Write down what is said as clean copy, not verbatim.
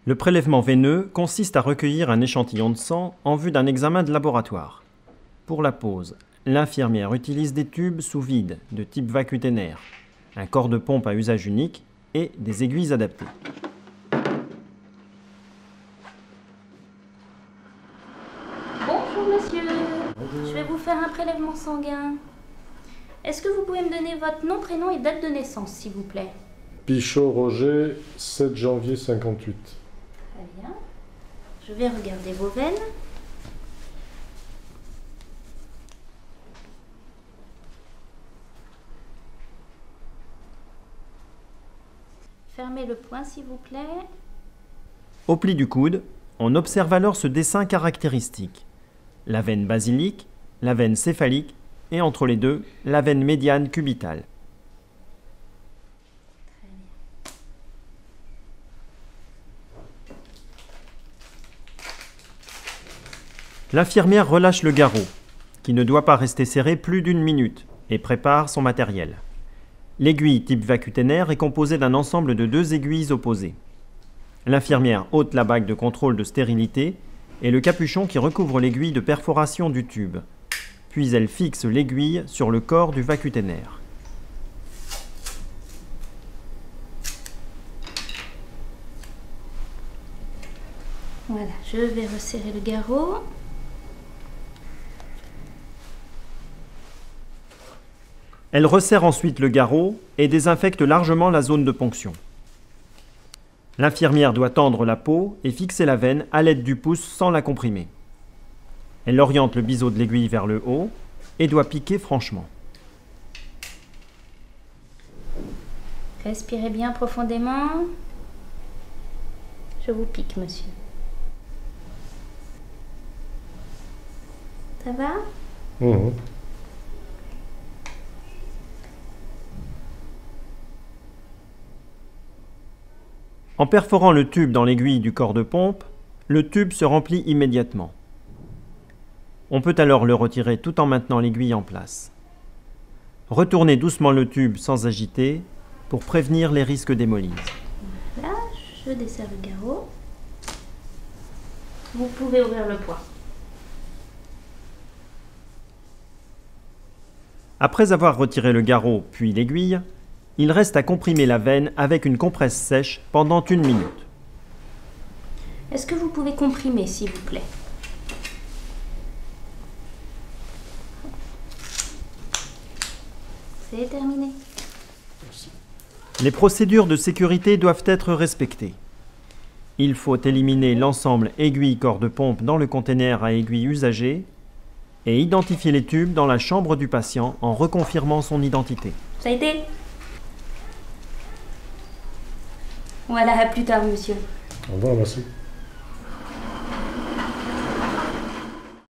Le prélèvement veineux consiste à recueillir un échantillon de sang en vue d'un examen de laboratoire. Pour la pose, l'infirmière utilise des tubes sous vide de type vacutaire, un corps de pompe à usage unique et des aiguilles adaptées. Bonjour monsieur, je vais vous faire un prélèvement sanguin. Est-ce que vous pouvez me donner votre nom, prénom et date de naissance, s'il vous plaît? Pichot Roger, 7 janvier 58. Très bien. Je vais regarder vos veines. Fermez le poing, s'il vous plaît. Au pli du coude, on observe alors ce dessin caractéristique. La veine basilique, la veine céphalique et entre les deux, la veine médiane cubitale. L'infirmière relâche le garrot, qui ne doit pas rester serré plus d'1 minute, et prépare son matériel. L'aiguille type vacutaire est composée d'un ensemble de 2 aiguilles opposées. L'infirmière ôte la bague de contrôle de stérilité et le capuchon qui recouvre l'aiguille de perforation du tube. Puis elle fixe l'aiguille sur le corps du vacutaire. Voilà, je vais resserrer le garrot. Elle resserre ensuite le garrot et désinfecte largement la zone de ponction. L'infirmière doit tendre la peau et fixer la veine à l'aide du pouce sans la comprimer. Elle oriente le biseau de l'aiguille vers le haut et doit piquer franchement. Respirez bien profondément. Je vous pique, monsieur. Ça va? En perforant le tube dans l'aiguille du corps de pompe, le tube se remplit immédiatement. On peut alors le retirer tout en maintenant l'aiguille en place. Retournez doucement le tube sans agiter pour prévenir les risques d'hémolyse. Voilà, je desserre le garrot. Vous pouvez ouvrir le poing. Après avoir retiré le garrot puis l'aiguille, il reste à comprimer la veine avec une compresse sèche pendant 1 minute. Est-ce que vous pouvez comprimer, s'il vous plaît? C'est terminé. Les procédures de sécurité doivent être respectées. Il faut éliminer l'ensemble aiguille-corps de pompe dans le conteneur à aiguille usagé et identifier les tubes dans la chambre du patient en reconfirmant son identité. Ça a été? Voilà, à plus tard, monsieur. Au revoir, merci.